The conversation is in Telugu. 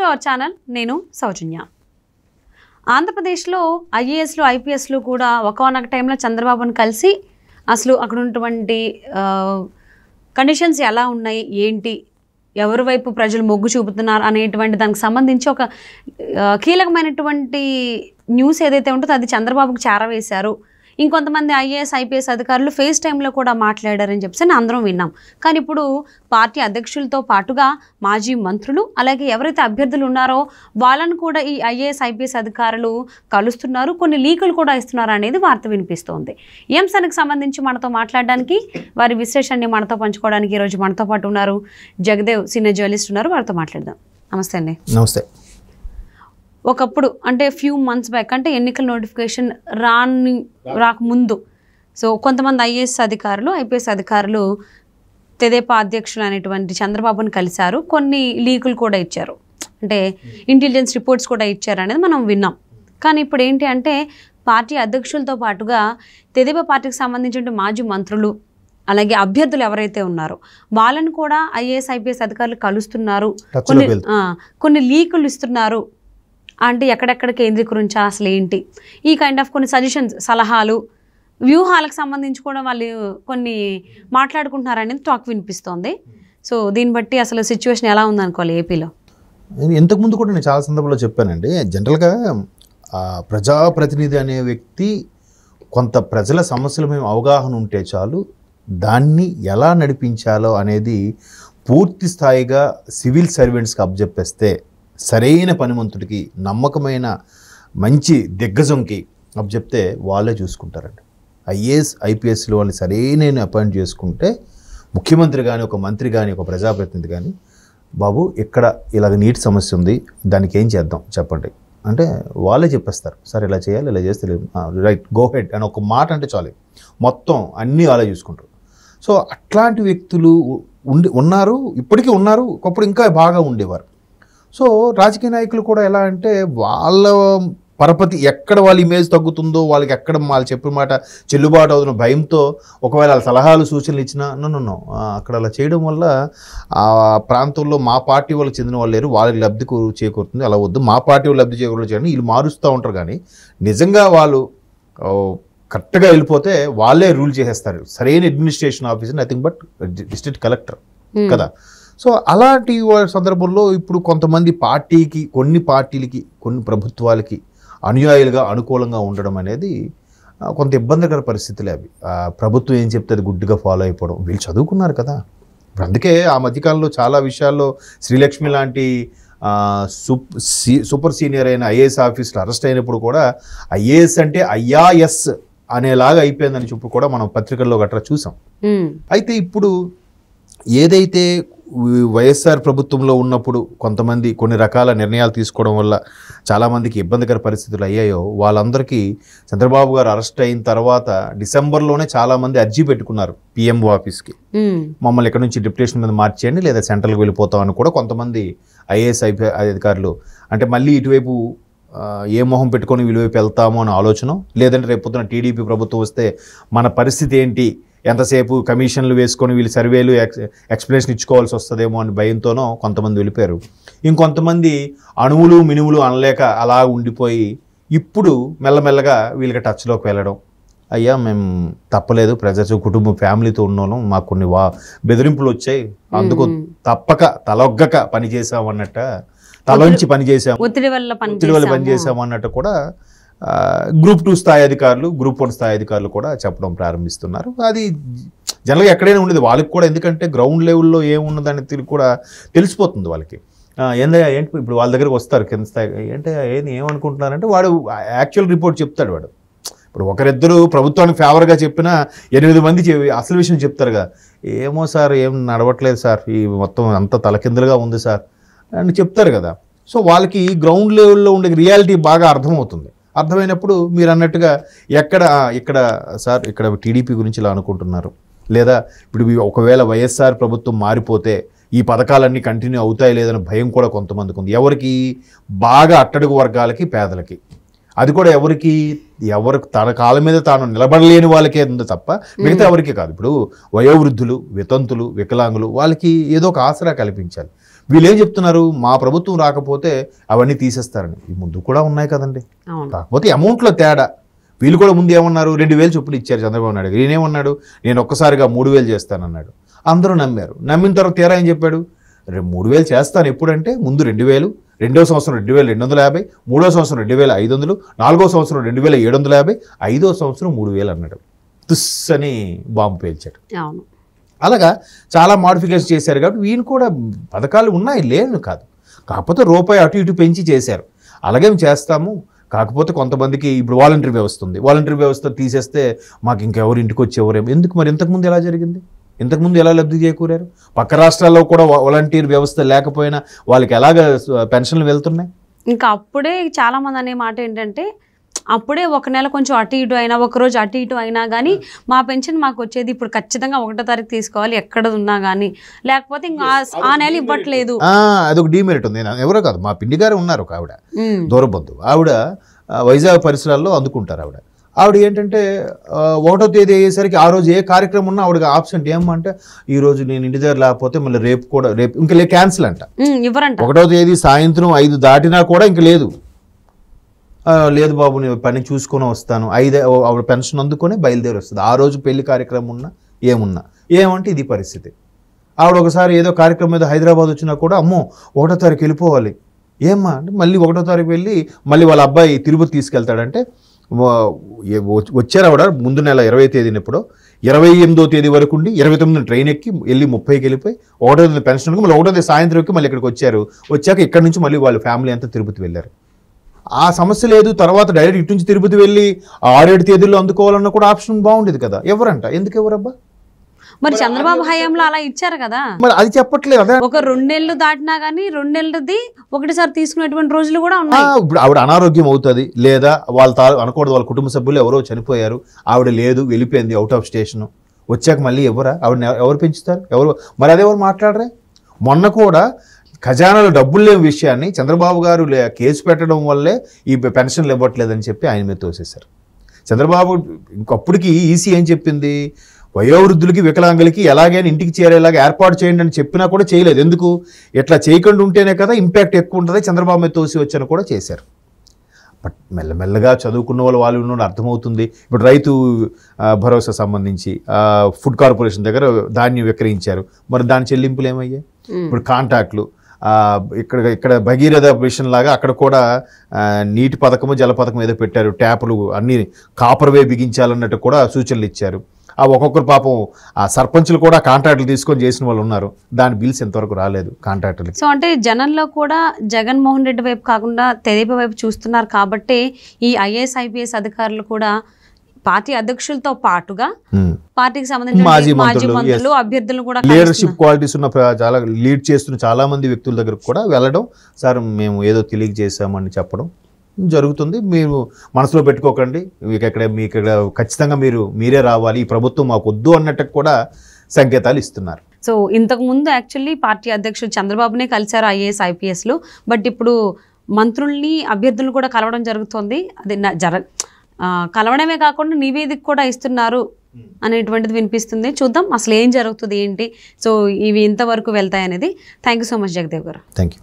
To our channel. నేను సౌజన్య. ఆంధ్రప్రదేశ్లో ఐఏఎస్లు ఐపీఎస్లు కూడా ఒకనొక టైంలో చంద్రబాబును కలిసి అసలు అక్కడ ఉన్నటువంటి కండిషన్స్ ఎలా ఉన్నాయి, ఏంటి, ఎవరి వైపు ప్రజలు మొగ్గు చూపుతున్నారు అనేటువంటి దానికి సంబంధించి ఒక కీలకమైనటువంటి న్యూస్ ఏదైతే ఉంటుందో అది చంద్రబాబుకు చేరవేశారు. ఇంకొంతమంది ఐఏఎస్ ఐపీఎస్ అధికారులు ఫేస్ టైంలో కూడా మాట్లాడారని చెప్పేసి అందరం విన్నాం. కానీ ఇప్పుడు పార్టీ అధ్యక్షులతో పాటుగా మాజీ మంత్రులు అలాగే ఎవరైతే అభ్యర్థులు ఉన్నారో వాళ్ళను కూడా ఈ ఐఏఎస్ ఐపీఎస్ అధికారులు కలుస్తున్నారు, కొన్ని లీకులు కూడా ఇస్తున్నారు అనేది వార్త వినిపిస్తోంది. ఈ అంశానికి సంబంధించి మనతో మాట్లాడడానికి, వారి విశ్లేషణని మనతో పంచుకోవడానికి ఈరోజు మనతో పాటు ఉన్నారు జగదేవ్, సీనియర్ జర్నలిస్ట్ ఉన్నారు. వారితో మాట్లాడదాం. నమస్తే అండి. నమస్తే. ఒకప్పుడు అంటే ఫ్యూ మంత్స్ బ్యాక్, అంటే ఎన్నికల నోటిఫికేషన్ రాకముందు సో కొంతమంది ఐఏఎస్ అధికారులు ఐపీఎస్ అధికారులు తెదేపా అధ్యక్షులు అనేటువంటి చంద్రబాబును కలిశారు, కొన్ని లీకులు కూడా ఇచ్చారు, అంటే ఇంటెలిజెన్స్ రిపోర్ట్స్ కూడా ఇచ్చారు అనేది మనం విన్నాం. కానీ ఇప్పుడు ఏంటి అంటే పార్టీ అధ్యక్షులతో పాటుగా తెదేపా పార్టీకి సంబంధించిన మాజీ మంత్రులు అలాగే అభ్యర్థులు ఎవరైతే ఉన్నారో వాళ్ళని కూడా ఐఏఎస్ ఐపీఎస్ అధికారులు కలుస్తున్నారు, కొన్ని లీకులు ఇస్తున్నారు. అంటే ఎక్కడెక్కడ కేంద్రీకరించాలి, అసలు ఏంటి, ఈ కైండ్ ఆఫ్ కొన్ని సజెషన్స్, సలహాలు, వ్యూహాలకు సంబంధించి కూడా వాళ్ళు కొన్ని మాట్లాడుకుంటున్నారు అనేది టాక్ వినిపిస్తోంది. సో దీన్ని బట్టి అసలు సిచ్యువేషన్ ఎలా ఉందనుకోవాలి ఏపీలో? ఇంతకుముందు కూడా నేను చాలా సందర్భంలో చెప్పానండి. జనరల్గా ప్రజాప్రతినిధి అనే వ్యక్తి కొంత ప్రజల సమస్యల మీద అవగాహన ఉంటే చాలు, దాన్ని ఎలా నడిపించాలో అనేది పూర్తి స్థాయిగా సివిల్ సర్వెంట్స్కి అప్పచెప్పేస్తే, సరైన పనిమంతుడికి, నమ్మకమైన మంచి దిగ్గజంకి అప్పచెప్తే వాళ్ళే చూసుకుంటారండి. ఐఏఎస్ ఐపీఎస్లో వాళ్ళు సరైన అపాయింట్ చేసుకుంటే ముఖ్యమంత్రి కానీ, ఒక మంత్రి కానీ, ఒక ప్రజాప్రతినిధి కానీ, బాబు ఇక్కడ ఇలాగ నీటి సమస్య ఉంది, దానికి ఏం చేద్దాం చెప్పండి అంటే వాళ్ళే చెప్పేస్తారు. సార్ ఇలా చేయాలి, ఇలా చేస్తే రైట్, గో హెడ్ అని ఒక మాట అంటే చాలు, మొత్తం అన్నీ వాళ్ళే చూసుకుంటారు. సో అట్లాంటి వ్యక్తులు ఉన్నారు, ఇప్పటికీ ఉన్నారు, ఒకప్పుడు ఇంకా బాగా ఉండేవారు. సో రాజకీయ నాయకులు కూడా ఎలా అంటే వాళ్ళ పరపతి ఎక్కడ వాళ్ళ ఇమేజ్ తగ్గుతుందో, వాళ్ళకి ఎక్కడ వాళ్ళు చెప్పిన మాట చెల్లుబాటు అవుతున్న భయంతో ఒకవేళ వాళ్ళ సలహాలు సూచనలు ఇచ్చినా నో అక్కడ అలా చేయడం వల్ల ఆ ప్రాంతంలో మా పార్టీ వాళ్ళకి చెందిన వాళ్ళు లేరు, వాళ్ళకి లబ్ధి చేకూరుతుంది, అలా వద్దు, మా పార్టీ వాళ్ళు లబ్ధి చేకూరు చేయడం వీళ్ళు మారుస్తూ ఉంటారు. కానీ నిజంగా వాళ్ళు కరెక్ట్గా వెళ్ళిపోతే వాళ్ళే రూల్ చేసేస్తారు. సరైన administration officer nothing but district collector కదా. సో అలాంటి సందర్భంలో ఇప్పుడు కొంతమంది పార్టీకి, కొన్ని పార్టీలకి, కొన్ని ప్రభుత్వాలకి అనుయాయులుగా అనుకూలంగా ఉండడం అనేది కొంత ఇబ్బందికర పరిస్థితులే అవి. ప్రభుత్వం ఏం చెప్తే అది గుడ్డిగా ఫాలో అయిపోవడం. వీళ్ళు చదువుకున్నారు కదా. అందుకే ఆ మధ్యకాలంలో చాలా విషయాల్లో శ్రీలక్ష్మి లాంటి సూపర్ సీనియర్ అయిన ఐఏఎస్ ఆఫీసర్లు అరెస్ట్ అయినప్పుడు కూడా ఐఏఎస్ అంటే ఐఆర్ఎస్ అనేలాగా అయిపోయిందని చెప్పి కూడా మనం పత్రికల్లో గట్రా చూసాం. అయితే ఇప్పుడు ఏదైతే వైఎస్ఆర్ ప్రభుత్వంలో ఉన్నప్పుడు కొంతమంది కొన్ని రకాల నిర్ణయాలు తీసుకోవడం వల్ల చాలామందికి ఇబ్బందికర పరిస్థితులు అయ్యాయో, వాళ్ళందరికీ చంద్రబాబు గారు అరెస్ట్ అయిన తర్వాత డిసెంబర్లోనే చాలామంది అర్జీ పెట్టుకున్నారు పిఎంఓ ఆఫీస్కి, మమ్మల్ని ఇక్కడ నుంచి డిప్యుటేషన్ మీద మార్చేయండి లేదా సెంట్రల్కి వెళ్ళిపోతామని కూడా కొంతమంది ఐఏఎస్ అధికారులు. అంటే మళ్ళీ ఇటువైపు ఏ మొహం పెట్టుకొని వీళ్ళవైపు వెళ్తామో అని ఆలోచన, లేదంటే రేపు పొద్దున టీడీపీ ప్రభుత్వం వస్తే మన పరిస్థితి ఏంటి, ఎంతసేపు కమిషన్లు వేసుకొని వీళ్ళు సర్వేలు ఎక్స్ప్లెనేషన్ ఇచ్చుకోవాల్సి వస్తుందేమో అని భయంతోనో కొంతమంది వెళ్ళిపోయారు. ఇంకొంతమంది అణువులు మినువులు అనలేక అలా ఉండిపోయి ఇప్పుడు మెల్లమెల్లగా వీళ్ళకి టచ్లోకి వెళ్ళడం, అయ్యా మేము తప్పలేదు, ప్రజలు కుటుంబం ఫ్యామిలీతో ఉన్నాను, మాకు కొన్ని బెదిరింపులు వచ్చాయి, అందుకు తప్పక తలొగ్గక పనిచేసాం అన్నట్ట, తలొంచి పనిచేసాము, ఒత్తిడి వల్ల పనిచేసాము అన్నట్టు కూడా గ్రూప్ 2 స్థాయి అధికారులు, గ్రూప్ 1 స్థాయి అధికారులు కూడా చెప్పడం ప్రారంభిస్తున్నారు. అది జనరల్గా ఎక్కడైనా ఉండేది వాళ్ళకి కూడా, ఎందుకంటే గ్రౌండ్ లెవెల్లో ఏమున్నదని కూడా తెలిసిపోతుంది వాళ్ళకి. ఏంటి ఇప్పుడు వాళ్ళ దగ్గరకు వస్తారు కింద స్థాయి, అంటే ఏమనుకుంటున్నారంటే వాడు యాక్చువల్ రిపోర్ట్ చెప్తాడు. వాడు ఇప్పుడు ఒకరిద్దరు ప్రభుత్వానికి ఫేవర్గా చెప్పినా 8 మంది అసలు విషయం చెప్తారు కదా, ఏమో సార్ ఏం నడవట్లేదు సార్, ఈ మొత్తం అంతా తలకిందులుగా ఉంది సార్ అని చెప్తారు కదా. సో వాళ్ళకి గ్రౌండ్ లెవెల్లో ఉండే రియాలిటీ బాగా అర్థమవుతుంది. అర్థమైనప్పుడు మీరు అన్నట్టుగా ఇక్కడ సార్ ఇక్కడ టీడీపీ గురించి ఇలా అనుకుంటున్నారు, లేదా ఇప్పుడు ఒకవేళ వైఎస్ఆర్ ప్రభుత్వం మారిపోతే ఈ పథకాలన్నీ కంటిన్యూ అవుతాయి లేదన్న భయం కూడా కొంతమందికి ఉంది. ఎవరికి? బాగా అట్టడుగు వర్గాలకి, పేదలకి. అది కూడా ఎవరికి తన కాళ్ళ మీద తాను నిలబడలేని వాళ్ళకే ఉంది తప్ప మిగతా ఎవరికి కాదు. ఇప్పుడు వయోవృద్ధులు, వితంతులు, వికలాంగులు వాళ్ళకి ఏదో ఒక ఆసరా కల్పించాలి. వీళ్ళు ఏం చెప్తున్నారు, మా ప్రభుత్వం రాకపోతే అవన్నీ తీసేస్తారని. ఈ ముందు కూడా ఉన్నాయి కదండి, కాకపోతే అమౌంట్లో తేడా. వీళ్ళు కూడా ముందు ఏమన్నారు, 2000 చొప్పులు ఇచ్చారు చంద్రబాబు నాయుడు. ఈయనేమన్నాడు, నేను ఒక్కసారిగా 3000 చేస్తానన్నాడు. అందరూ నమ్మారు. నమ్మిన తర్వాత తీరా ఏం చెప్పాడు, 3000 చేస్తాను ఎప్పుడంటే ముందు 2000, రెండో సంవత్సరం 2250, మూడో సంవత్సరం 2500, నాలుగో సంవత్సరం 2750, ఐదో సంవత్సరం 3000 అన్నాడు. తుస్ అని బాంబు పేల్చాడు. అలాగా చాలా మాడిఫికేషన్ చేశారు. కాబట్టి వీళ్ళు కూడా పథకాలు ఉన్నాయి, లేను కాదు, కాకపోతే రూపాయి అటు ఇటు పెంచి చేశారు. అలాగేం చేస్తాము, కాకపోతే కొంతమందికి ఇప్పుడు వాలంటరీ వ్యవస్థ ఉంది, వాలంటరీ వ్యవస్థ తీసేస్తే మాకు ఇంకెవరు ఇంటికి వచ్చి ఎవరేమో ఎందుకు. మరి ఇంతకుముందు ఎలా జరిగింది, ఇంతకుముందు ఎలా లబ్ధి చేకూరారు? పక్క రాష్ట్రాల్లో కూడా వాలంటీర్ వ్యవస్థ లేకపోయినా వాళ్ళకి ఎలాగ పెన్షన్లు వెళ్తున్నాయి? ఇంకా అప్పుడే చాలామంది అనే మాట ఏంటంటే, అప్పుడే ఒక నెల కొంచెం అటు ఇటు అయినా, ఒక రోజు అటు ఇటు అయినా కానీ మా పెన్షన్ మాకు వచ్చేది, ఇప్పుడు ఖచ్చితంగా 1వ తారీఖు తీసుకోవాలి ఎక్కడ ఉన్నా కానీ, లేకపోతే ఇంకా ఆ నెల ఇవ్వట్లేదు. అదొక డిమెరిట్ ఉంది. ఎవరో కాదు, మా పిండి గారు ఉన్నారు ఒక ఆవిడ, దూరబంధు ఆవిడ, వైజాగ్ పరిసరాల్లో అందుకుంటారు ఆవిడ. ఆవిడ ఏంటంటే 1వ తేదీ అయ్యేసరికి ఆ రోజు ఏ కార్యక్రమం ఉన్నా ఆవిడకి ఆబ్సెంట్. ఏమంటే ఈ రోజు నేను ఇంటి దగ్గర లేకపోతే మళ్ళీ రేపు కూడా, రేపు ఇంకా క్యాన్సిల్ అంట, ఇవ్వరంట. 1వ తేదీ సాయంత్రం 5 దాటినా కూడా ఇంక లేదు. లేదు బాబు నేను పని చూసుకొని వస్తాను, ఆవిడ పెన్షన్ అందుకొని బయలుదేరి వస్తుంది. ఆ రోజు పెళ్లి కార్యక్రమం ఉన్నా ఏమున్నా, ఏమంటే ఇది పరిస్థితి. ఆవిడ ఒకసారి ఏదో కార్యక్రమం మీద హైదరాబాద్ వచ్చినా కూడా అమ్మో 1వ తారీఖు వెళ్ళిపోవాలి. ఏమ్మా అంటే మళ్ళీ 1వ తారీఖు వెళ్ళి మళ్ళీ వాళ్ళ అబ్బాయి తిరుపతి తీసుకెళ్తాడంటే, వచ్చారు ఆవిడ ముందు నెల 20వ తేదీన ఎప్పుడో, 28వ తేదీ వరకు ఉండి 29న ట్రైన్ ఎక్కి వెళ్ళి 30కి వెళ్ళిపోయి 1వ తేదీ పెన్షన్ మళ్ళీ 1వ తేదీ సాయంత్రం ఎక్కి మళ్ళీ ఇక్కడికి వచ్చారు. వచ్చాక ఇక్కడ నుంచి మళ్ళీ వాళ్ళ ఫ్యామిలీ అంతా తిరుపతి వెళ్ళారు. ఆ సమస్య లేదు. తర్వాత డైరెక్ట్ ఇటు నుంచి తిరుపతి వెళ్ళి 6-7 తేదీల్లో అందుకోవాలన్న కూడా ఆప్షన్ బాగుండేది కదా. ఎవరంట, ఎందుకు ఎవరబ్బా? మరి చంద్రబాబు హయాంలో అలా ఇచ్చారు కదా, మరి అది చెప్పట్లేదు. అదే ఒక 2 నెలలు దాటినా కానీ 2 నెలలది ఒకటిసారి తీసుకునేటువంటి రోజులు కూడా ఉన్నాయి. ఇప్పుడు ఆవిడ అనారోగ్యం అవుతుంది, లేదా అనకూడదు, వాళ్ళ కుటుంబ సభ్యులు ఎవరో చనిపోయారు, ఆవిడ లేదు వెళ్ళిపోయింది అవుట్ ఆఫ్ స్టేషన్, వచ్చాక మళ్ళీ ఆవిడ ఎవరు పెంచుతారు, ఎవరు మరి అదెవరు మాట్లాడరే? మొన్న కూడా ఖజానాలో డబ్బులు లేని విషయాన్ని చంద్రబాబు గారు కేసు పెట్టడం వల్లే ఈ పెన్షన్లు ఇవ్వట్లేదని చెప్పి ఆయన మీద తోసేశారు. చంద్రబాబు ఇంకప్పటికి ఈసీ ఏం చెప్పింది, వయోవృద్ధులకి వికలాంగులకి ఎలాగైనా ఇంటికి చేరేలాగా ఏర్పాటు చేయండి అని చెప్పినా కూడా చేయలేదు. ఎందుకు, ఇట్లా చేయకుండా ఉంటేనే కదా ఇంపాక్ట్ ఎక్కువ ఉంటుంది, చంద్రబాబు మీద తోసి వచ్చని కూడా చేశారు. బట్ మెల్లమెల్లగా చదువుకున్న వాళ్ళు ఉన్న అర్థమవుతుంది. ఇప్పుడు రైతు భరోసా సంబంధించి ఫుడ్ కార్పొరేషన్ దగ్గర ధాన్యం విక్రయించారు, మరి దాని చెల్లింపులు ఏమయ్యాయి? ఇప్పుడు కాంట్రాక్ట్లు, ఇక్కడ భగీరథ మిషన్ లాగా అక్కడ కూడా నీటి పథకము జల పథకం ఏదో పెట్టారు, ట్యాపులు అన్ని కాపర్వే బిగించాలన్నట్టు కూడా సూచనలు ఇచ్చారు. ఒక్కొక్కరు పాపం ఆ సర్పంచులు కూడా కాంట్రాక్టులు తీసుకొని చేసిన వాళ్ళు ఉన్నారు. దాని బిల్స్ ఎంతవరకు రాలేదు కాంట్రాక్టులు. సో అంటే జనంలో కూడా జగన్మోహన్ రెడ్డి వైపు కాకుండా తెదేపా వైపు చూస్తున్నారు కాబట్టి ఈ ఐఏఎస్ ఐపీఎస్ అధికారులు కూడా పార్టీ అధ్యక్షులతో పాటుగా పార్టీకి సంబంధించిన మాజీ మంత్రులు అభ్యర్థులు కూడా లీడర్షిప్ క్వాలిటీస్ ఉన్న చాలా లీడ్ చేస్తున్న చాలా మంది వ్యక్తుల దగ్గరకు కూడా వెళ్ళడం, సార్ మేము ఏదో తెలియజేసామని చెప్పడం జరుగుతుంది. మీరు మనసులో పెట్టుకోకండి, మీకు ఖచ్చితంగా మీరే రావాలి, ఈ ప్రభుత్వం మాకు వద్దు అన్నట్టు కూడా సంకేతాలు ఇస్తున్నారు. సో ఇంతకు ముందు యాక్చువల్లీ పార్టీ అధ్యక్షుడు చంద్రబాబునే కలిశారు ఐఏఎస్ ఐపీఎస్లు, బట్ ఇప్పుడు మంత్రుల్ని అభ్యర్థులను కూడా కలవడం జరుగుతుంది. అది కలవడమే కాకుండా నివేదిక కూడా ఇస్తున్నారు అనేటువంటిది వినిపిస్తుంది. చూద్దాం అసలు ఏం జరుగుతుంది ఏంటి, సో ఇవి ఇంతవరకు వెళ్తాయి అనేది. Thank you so much Jagadev గారు. Thank you.